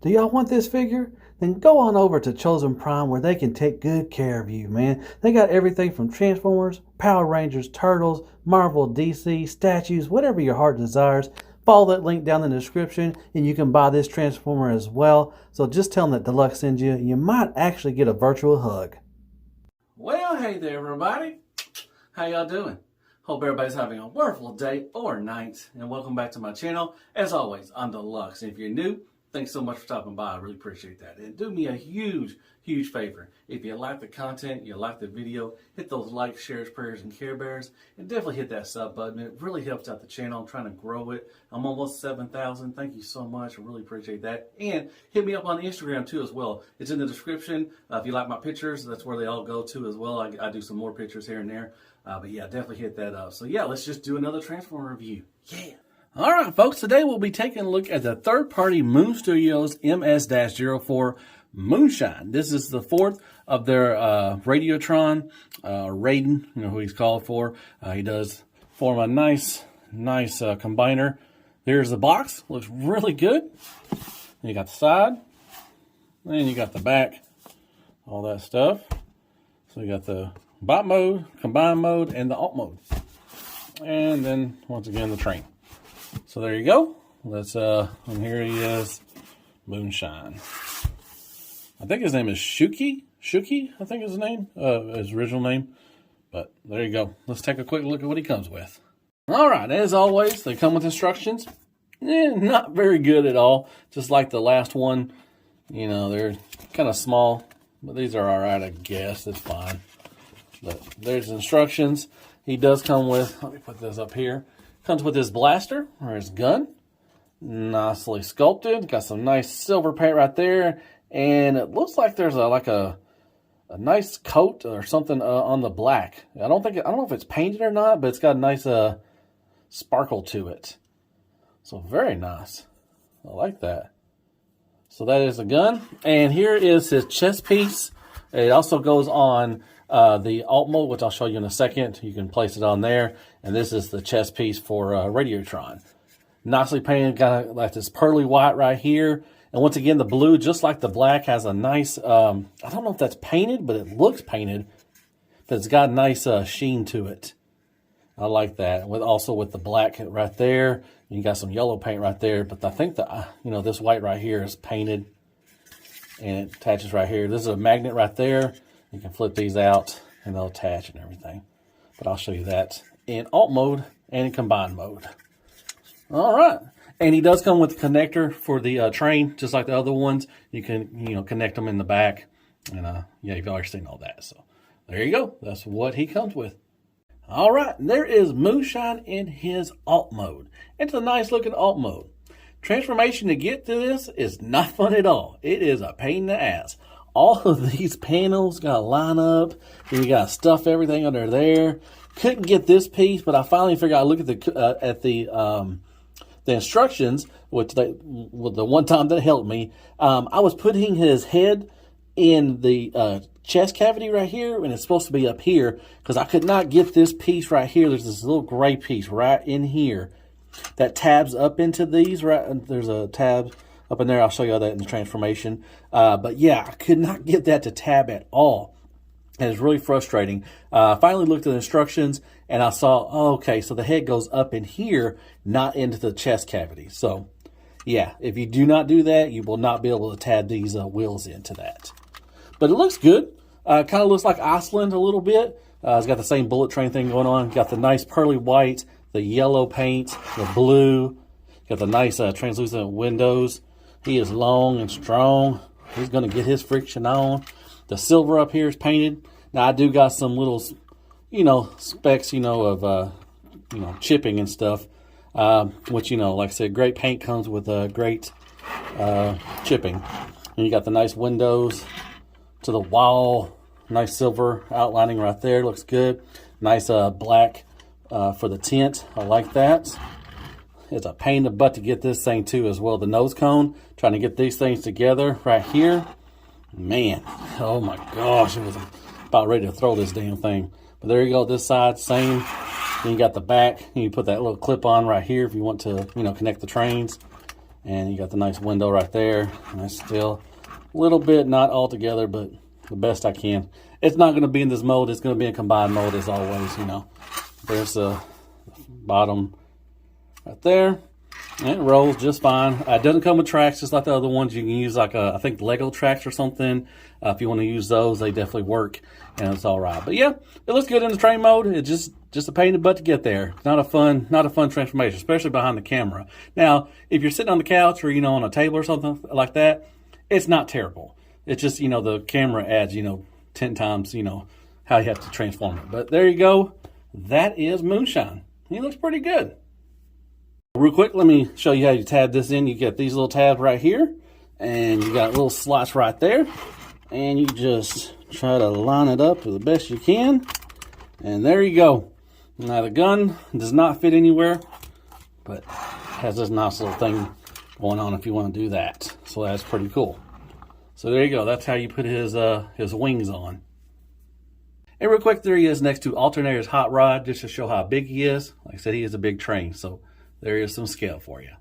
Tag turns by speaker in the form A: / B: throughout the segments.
A: Do y'all want this figure? Then go on over to Chosen Prime where they can take good care of you, man. They got everything from Transformers, Power Rangers, Turtles, Marvel, DC, statues, whatever your heart desires. Follow that link down in the description and you can buy this Transformer as well. So just tell them that Deluxe sends you. You might actually get a virtual hug.
B: Well, hey there everybody. How y'all doing? Hope everybody's having a wonderful day or night. And welcome back to my channel. As always, I'm Deluxe. If you're new, thanks so much for stopping by. I really appreciate that. And do me a huge favor. If you like the content, you like the video, hit those likes, shares, prayers, and Care Bears. And definitely hit that sub button. It really helps out the channel. I'm trying to grow it. I'm almost 7,000. Thank you so much. I really appreciate that. And hit me up on Instagram too as well. It's in the description. If you like my pictures, that's where they all go to as well. I do some more pictures here and there. But yeah, definitely hit that up. So yeah, let's just do another Transformer review. Yeah. All right, folks, today we'll be taking a look at the third-party Moon Studios MS-04 Moonshine. This is the fourth of their Radiotron, Raiden, you know who he's called for. He does form a nice combiner. There's the box, looks really good. You got the side, and you got the back, all that stuff. So you got the bot mode, combine mode, and the alt mode. And then, once again, the train. So there you go. Let's and here he is, Moonshine. I think his name is Shouki. Shouki, I think is his name, his original name. But there you go. Let's take a quick look at what he comes with. All right, as always, they come with instructions. Not very good at all. Just like the last one, you know, they're kind of small, but these are all right, I guess. It's fine. But there's instructions. He does come with, let me put this up here. Comes with his blaster, or his gun. Nicely sculpted. Got some nice silver paint right there. And it looks like there's a nice coat or something on the black. I don't know if it's painted or not, but it's got a nice sparkle to it. So very nice. I like that. So that is the gun. And here is his chest piece. It also goes on the alt mode, which I'll show you in a second. You can place it on there. And this is the chest piece for Radiotron. Nicely painted, got like this pearly white right here. And once again, the blue, just like the black, has a nice, I don't know if that's painted, but it looks painted. But it's got a nice sheen to it. I like that. Also with the black right there. You got some yellow paint right there. But I think that, this white right here is painted. And it attaches right here. This is a magnet right there. You can flip these out and they'll attach and everything. But I'll show you that in alt mode and in combine mode. All right. And he does come with a connector for the train, just like the other ones. You can, connect them in the back. And, yeah, you've already seen all that. So there you go. That's what he comes with. All right. There is Moonshine in his alt mode. It's a nice looking alt mode. Transformation to get to this is not fun at all. It is a pain in the ass. All of these panels got to line up. And you got to stuff everything under there. Couldn't get this piece, but I finally figured out. I look at the instructions, which the one time that helped me. I was putting his head in the chest cavity right here, and it's supposed to be up here because I could not get this piece right here. There's this little gray piece right in here that tabs up into these. Right, there's a tab up in there. I'll show you all that in the transformation. But yeah, I could not get that to tab at all. And it's really frustrating. I finally looked at the instructions and I saw, oh, okay, so the head goes up in here, not into the chest cavity. So yeah, if you do not do that, you will not be able to tab these wheels into that. But it looks good. Kind of looks like Iceland a little bit. It's got the same bullet train thing going on. Got the nice pearly white, the yellow paint, the blue. Got the nice translucent windows. He is long and strong. He's going to get his friction on. The silver up here is painted. Now, I do got some little, specs, of, chipping and stuff. Which, like I said, great paint comes with great chipping. And you got the nice windows to the wall. Nice silver outlining right there. Looks good. Nice black for the tint. I like that. It's a pain in the butt to get this thing too as well. The nose cone, trying to get these things together right here. Man, oh my gosh, it was about ready to throw this damn thing. But there you go, this side, same. Then you got the back, and you put that little clip on right here if you want to, connect the trains. And you got the nice window right there. And it's still a little bit not all together, but the best I can. It's not going to be in this mode. It's going to be in combined mode as always, you know. There's the bottom right there. And it rolls just fine. It doesn't come with tracks just like the other ones. You can use like I think Lego tracks or something. If you want to use those, they definitely work and it's all right. But yeah, it looks good in the train mode. It's just a pain in the butt to get there. It's not a fun transformation, especially behind the camera. Now, if you're sitting on the couch or, you know, on a table or something like that, it's not terrible. It's just, you know, the camera adds, you know, 10 times, you know, how you have to transform it. But there you go. That is Moonshine. He looks pretty good. Real quick, let me show you how you tab this in. You get these little tabs right here, and you got little slots right there. And you just try to line it up the best you can. And there you go. Now the gun does not fit anywhere, but has this nice little thing going on if you want to do that. So that's pretty cool. So there you go. That's how you put his wings on. And real quick, there he is next to Alternator's hot rod, just to show how big he is. Like I said, he is a big train, so there is some scale for you.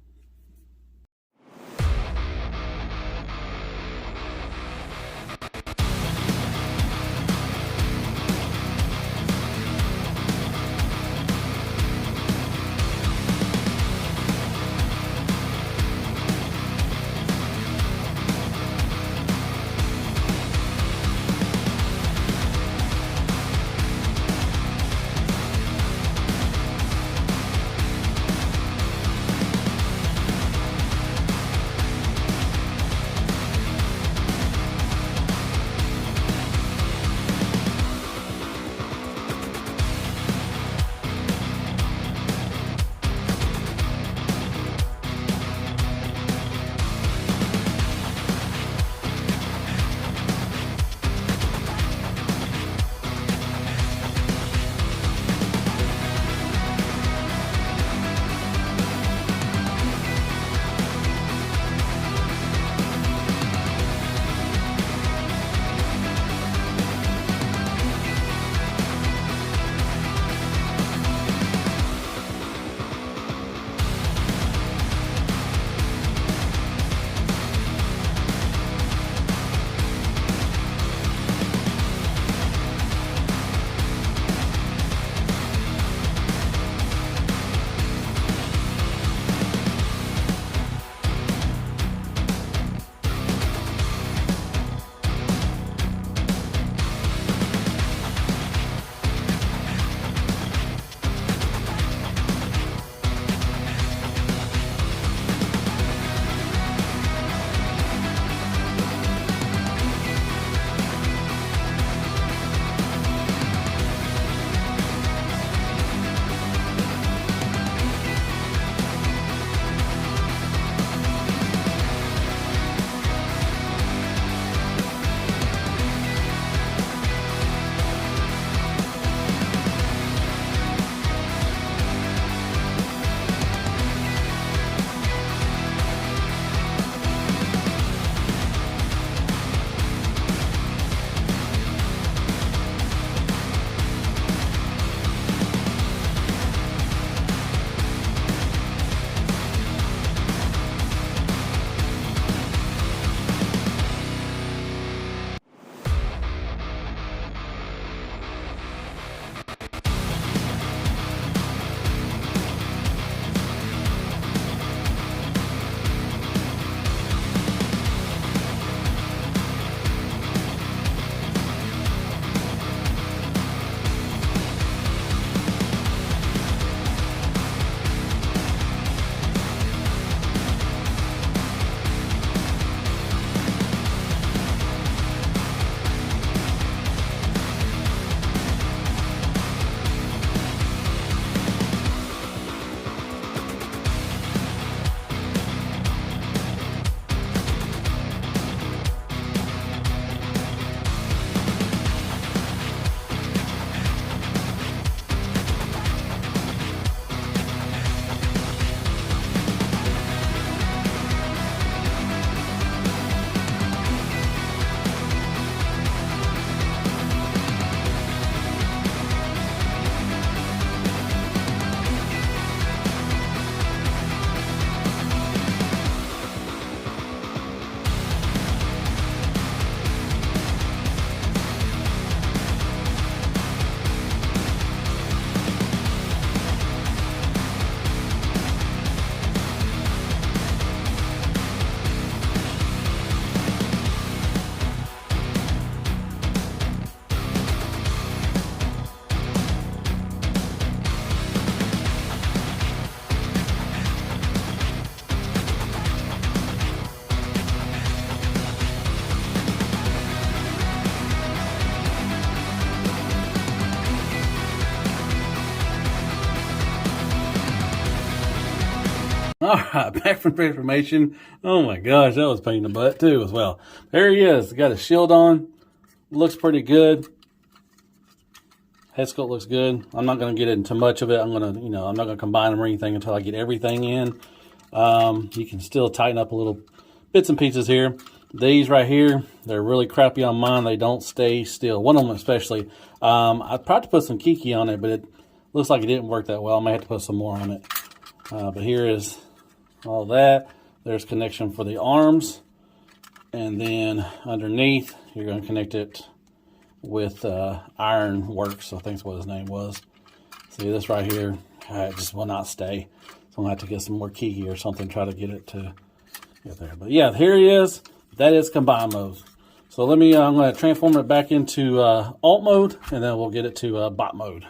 B: All right, back from transformation. Oh my gosh, that was a pain in the butt too as well. There he is. Got his shield on. Looks pretty good. Head sculpt looks good. I'm not going to get into much of it. I'm going to, I'm not going to combine them or anything until I get everything in. You can still tighten up a little bits and pieces here. These right here, they're really crappy on mine. They don't stay still. One of them especially. I tried to put some Kiki on it, but it looks like it didn't work that well. I may have to put some more on it. But here is all that. There's connection for the arms. And then underneath, you're going to connect it with Ironworks, I think that's what his name was. See this right here, it just will not stay. So I'm gonna have to get some more Kiki or something, try to get it to get there. But yeah, here he is. That is combine mode. So let me, I'm gonna transform it back into alt mode, and then we'll get it to bot mode.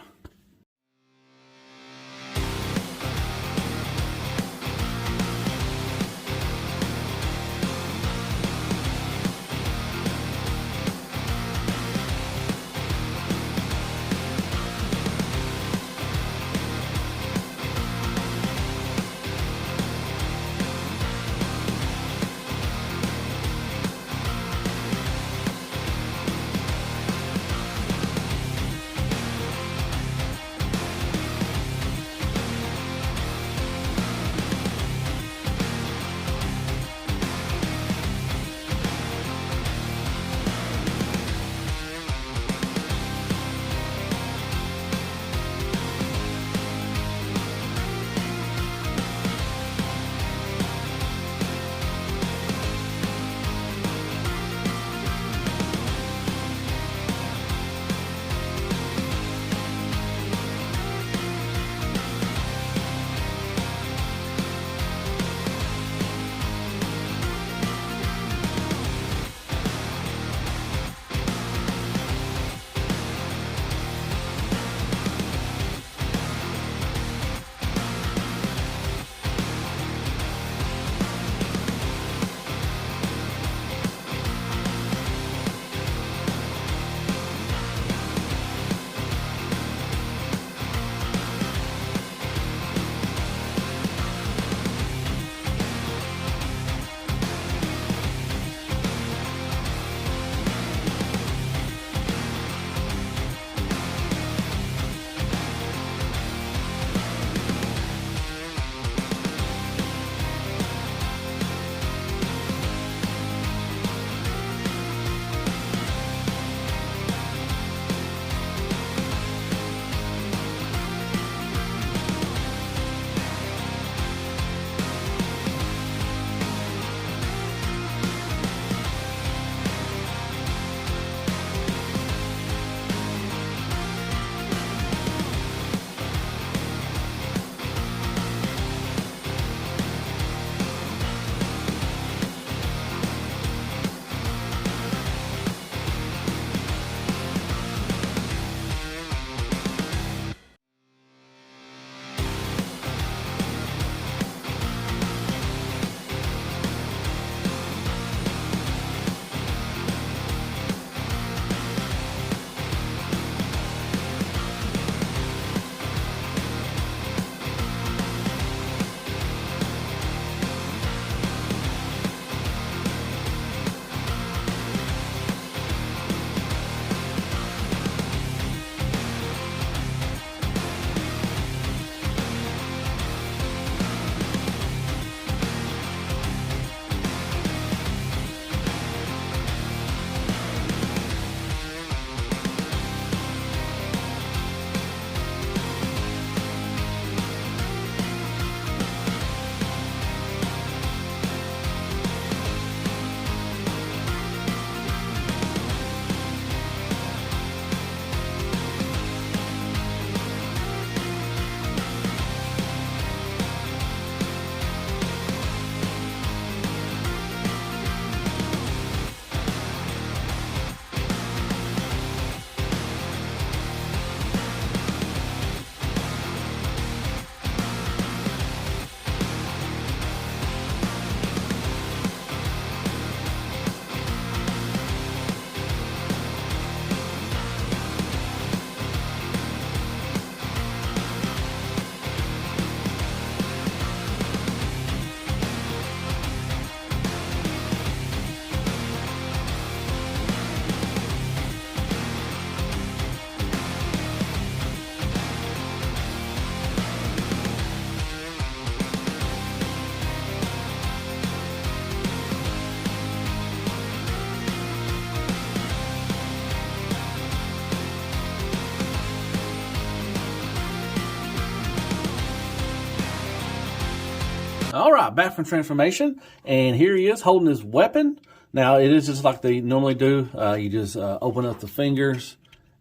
B: All right, back from transformation, and here he is holding his weapon. Now, it is just like they normally do. You just open up the fingers,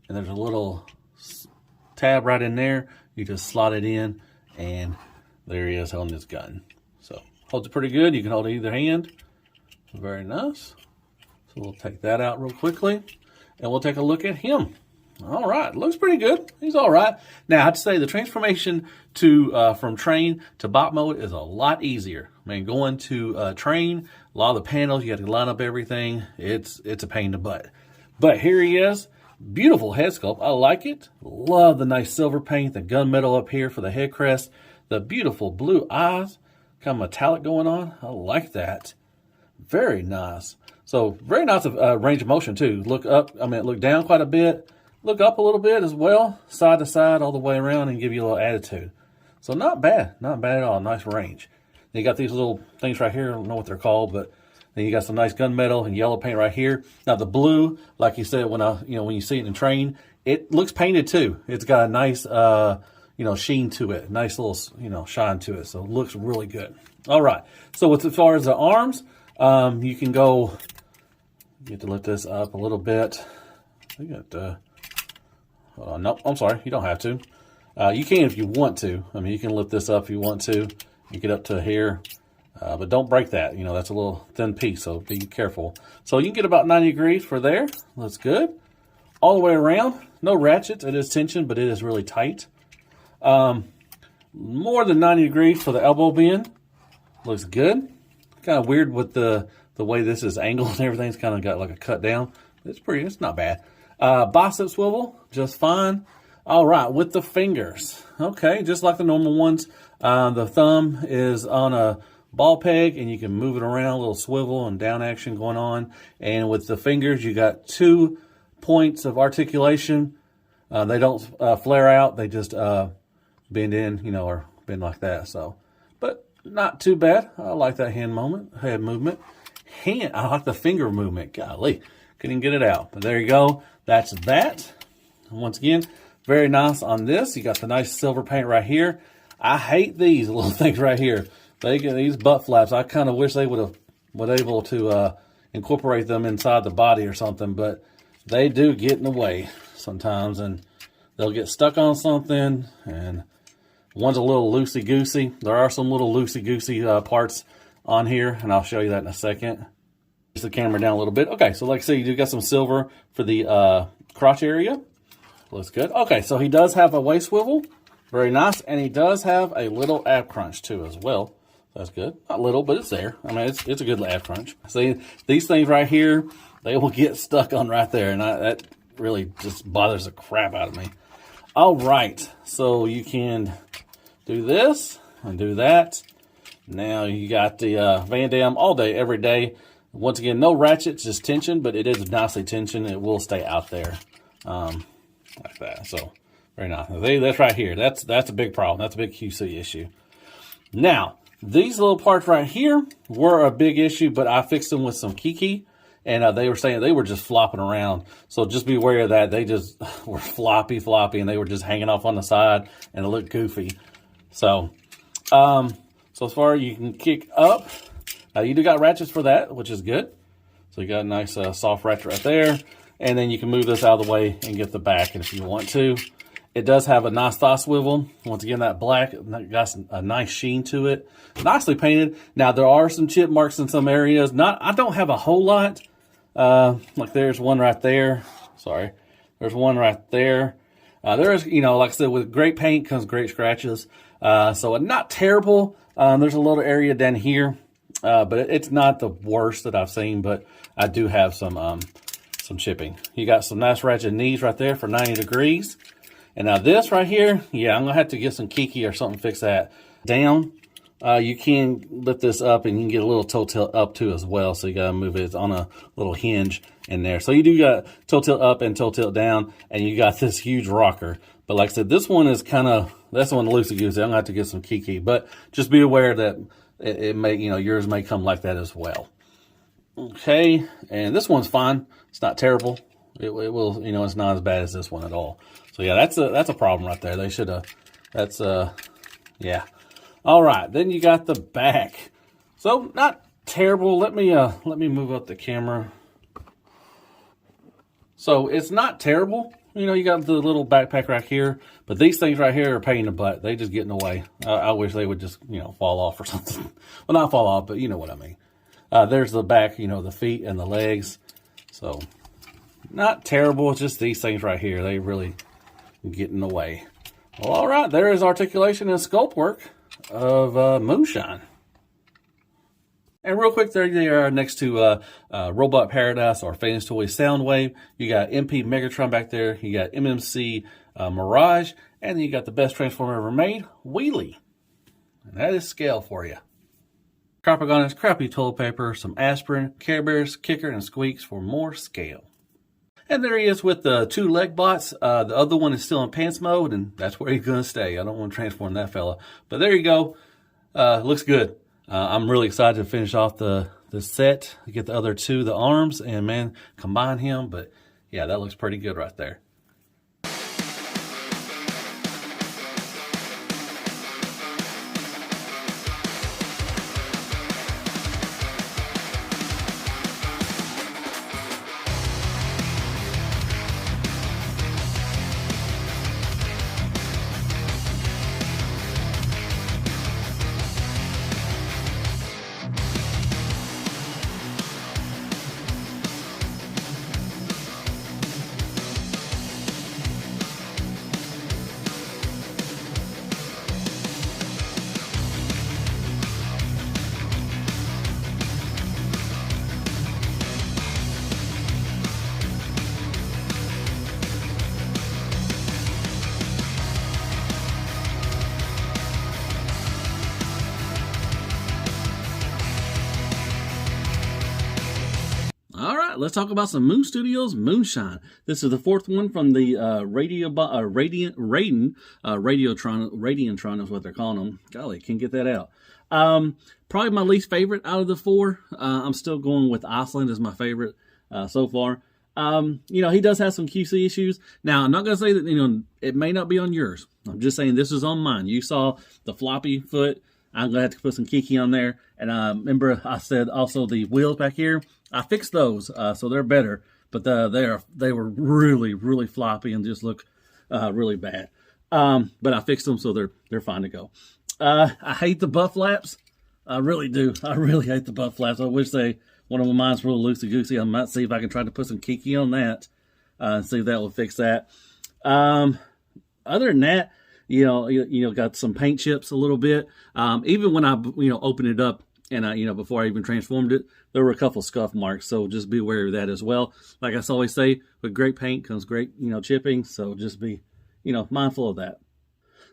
B: and there's a little tab right in there. You just slot it in, and there he is holding his gun. So, holds it pretty good. You can hold it either hand. Very nice. So, we'll take that out real quickly, and we'll take a look at him. All right, looks pretty good. He's all right. Now, I have to say the transformation to from train to bot mode is a lot easier. I mean, going to train, a lot of the panels, you have to line up everything. It's a pain in the butt. But here he is. Beautiful head sculpt. I like it. Love the nice silver paint, the gunmetal up here for the head crest, the beautiful blue eyes, kind of metallic going on. I like that. Very nice. So, very nice range of motion, too. Look up, look down quite a bit. Look up a little bit as well, side to side, all the way around, and give you a little attitude. So not bad at all. Nice range. Then you got these little things right here. I don't know what they're called, but then you got some nice gunmetal and yellow paint right here. Now the blue, like you said, when you see it in train, it looks painted too. It's got a nice, sheen to it, nice little, shine to it. So it looks really good. All right. So as far as the arms, you can go. You have to lift this up a little bit. We got. Nope, I'm sorry. You don't have to. You can if you want to. I mean, you can lift this up if you want to. You get up to here. But don't break that. That's a little thin piece, so be careful. So you can get about 90 degrees for there. That's good. All the way around. No ratchets. It is tension, but it is really tight. More than 90 degrees for the elbow bend. Looks good. Kind of weird with the way this is angled and everything's kind of got like a cut down. It's not bad. Bicep swivel, just fine. All right, with the fingers. Okay, just like the normal ones. The thumb is on a ball peg, and you can move it around, a little swivel and down action going on. And with the fingers, you got 2 points of articulation. They don't flare out. They just bend in, or bend like that. So, but not too bad. I like that head movement. I like the finger movement. Golly, couldn't get it out. But there you go. That's that. Once again, very nice on this. You got the nice silver paint right here. I hate these little things right here. They get these butt flaps. I kind of wish they would able to incorporate them inside the body or something, but they do get in the way sometimes, and they'll get stuck on something, and one's a little loosey-goosey. There are some little loosey-goosey parts on here, and I'll show you that in a second. The camera down a little bit. Okay, so like I said, you do got some silver for the crotch area. Looks good. Okay, so he does have a waist swivel. Very nice. And he does have a little ab crunch too as well. That's good. Not little, but it's there. I mean, it's a good ab crunch. See, these things right here, they will get stuck on right there. And that really just bothers the crap out of me. All right, so you can do this and do that. Now you got the Van Damme all day, every day. Once again, no ratchets, just tension, but it is nicely tensioned. It will stay out there like that. So, very nice. That's right here. That's a big problem. That's a big QC issue. Now, these little parts right here were a big issue, but I fixed them with some Kiki, and they were saying they were just flopping around. So just be aware of that. They just were floppy, and they were just hanging off on the side, and it looked goofy. So, so as far as you can kick up, you do got ratchets for that, which is good. So you got a nice soft ratchet right there. And then you can move this out of the way and get the back if you want to. It does have a nice thigh swivel. Once again, that black got a nice sheen to it. Nicely painted. Now, there are some chip marks in some areas. I don't have a whole lot. Like there's one right there. Sorry. There's one right there. There is, like I said, with great paint comes great scratches. So not terrible. There's a little area down here. But it's not the worst that I've seen, but I do have some chipping. You got some nice ratchet knees right there for 90 degrees. And now this right here, yeah, I'm going to have to get some Kiki or something to fix that. Down, you can lift this up and you can get a little toe tilt up too as well. So you got to move it. It's on a little hinge in there. So you do got toe tilt up and toe tilt down, and you got this huge rocker. But like I said, this one is that's one loosey-goosey. I'm going to have to get some Kiki. But just be aware that it may, yours may come like that as well. Okay, and this one's fine. It's not terrible. It will, it's not as bad as this one at all. So yeah, that's a problem right there. They should have. Yeah. All right, then you got the back. So not terrible. Let me move up the camera. So it's not terrible. You know, you got the little backpack right here, but these things right here are a pain in the butt. They just get in the way. I wish they would just, you know, fall off or something. Well, not fall off, but you know what I mean. There's the back, you know, the feet and the legs. So not terrible. It's just these things right here. They really get in the way. Well, all right, there is articulation and sculpt work of Moonshine. And real quick, there they are next to Robot Paradise or Fans Toy Soundwave. You got MP Megatron back there. You got MMC Mirage. And then you got the best Transformer ever made, Wheelie. And that is scale for you. Carpagon's crappy toilet paper, some aspirin, Care Bears, Kicker, and Squeaks for more scale. And there he is with the 2 leg bots. The other one is still in pants mode, and that's where he's going to stay. I don't want to transform that fella. But there you go. Looks good. I'm really excited to finish off the set, get the other 2, the arms, and man, combine him. But yeah, that looks pretty good right there. All right, let's talk about some Moon Studios Moonshine. This is the 4th one from the Radiantron is what they're calling them. Golly, can't get that out. Probably my least favorite out of the 4. I'm still going with Iceland as my favorite so far. You know, he does have some QC issues. Now, I'm not going to say that, you know, it may not be on yours. I'm just saying this is on mine. You saw the floppy foot. I'm going to have to put some Kiki on there. And remember, I said also the wheels back here. I fixed those, so they're better. But they were really, really floppy and just look really bad. But I fixed them, so they're fine to go. I hate the butt flaps. I really do. I really hate the butt flaps. I wish one of mine's real loosey-goosey. I might see if I can try to put some Kiki on that and see if that will fix that. Other than that, you know, got some paint chips a little bit. Even when I, opened it up and before I even transformed it, there were a couple scuff marks. So just be aware of that as well. Like I always say, with great paint comes great, chipping. So just be, mindful of that.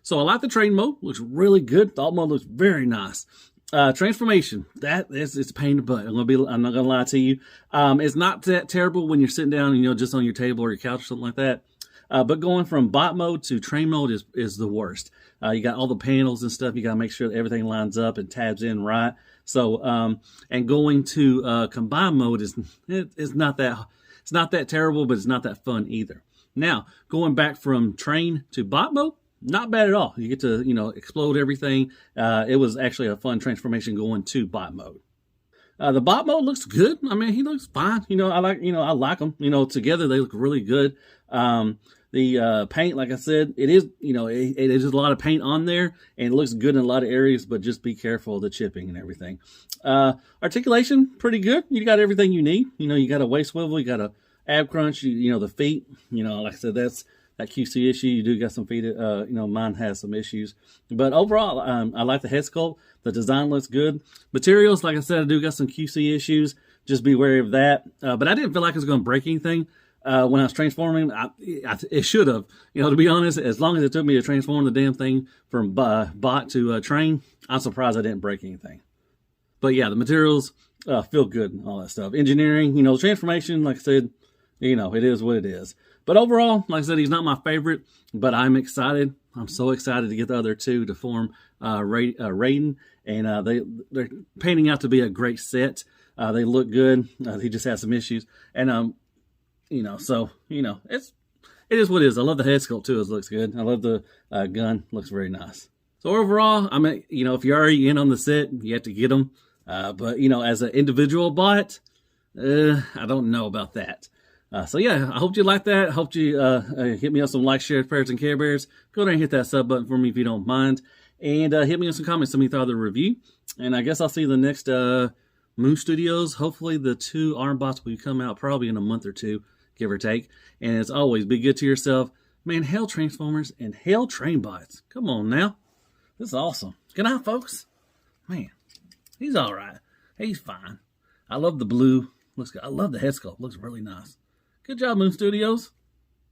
B: So I like the train mode. Looks really good. The alt mode looks very nice. Transformation, it's a pain in the butt. I'm not gonna lie to you. It's not that terrible when you're sitting down, just on your table or your couch or something like that. But going from bot mode to train mode is the worst. You got all the panels and stuff. You got to make sure that everything lines up and tabs in right. So, and going to combine mode is not that terrible, but it's not that fun either. Now, going back from train to bot mode, not bad at all. You get to, explode everything. It was actually a fun transformation going to bot mode. The bot mode looks good. I mean, he looks fine. I like them. Together they look really good. The paint, like I said, it is, it is a lot of paint on there, and it looks good in a lot of areas, but just be careful of the chipping and everything. Articulation, pretty good. You got everything you need. You got a waist swivel, you got a ab crunch, the feet, like I said, that's that QC issue. You do got some feet, mine has some issues. But overall, I like the head sculpt. The design looks good. Materials, like I said, I do got some QC issues. Just be wary of that. But I didn't feel like it was going to break anything. When I was transforming, it should have. To be honest, as long as it took me to transform the damn thing from bot to train, I'm surprised I didn't break anything. But yeah, the materials feel good and all that stuff. Engineering, the transformation, like I said, it is what it is. But overall, like I said, he's not my favorite, but I'm excited. I'm so excited to get the other 2 to form Raiden, and they're painting out to be a great set. They look good. He just has some issues, and it is what it is. I love the head sculpt too. It looks good. I love the gun. Looks very nice. So overall, I mean, you know, if you're already in on the set, you have to get them. But, you know, as an individual bot, I don't know about that. So yeah, I hope you like that. I hope you hit me on some likes, shares, prayers, and Care Bears. Go there and hit that sub button for me if you don't mind. And hit me on some comments. Tell me thought of the review. And I guess I'll see you in the next Moon Studios. Hopefully the 2 arm bots will come out probably in a month or 2, give or take. And as always, be good to yourself. Man, hail Transformers and hail Train Bots. Come on now. This is awesome. Good night, folks. Man, he's all right. He's fine. I love the blue. Looks good. I love the head sculpt. Looks really nice. Good job, Moon Studios.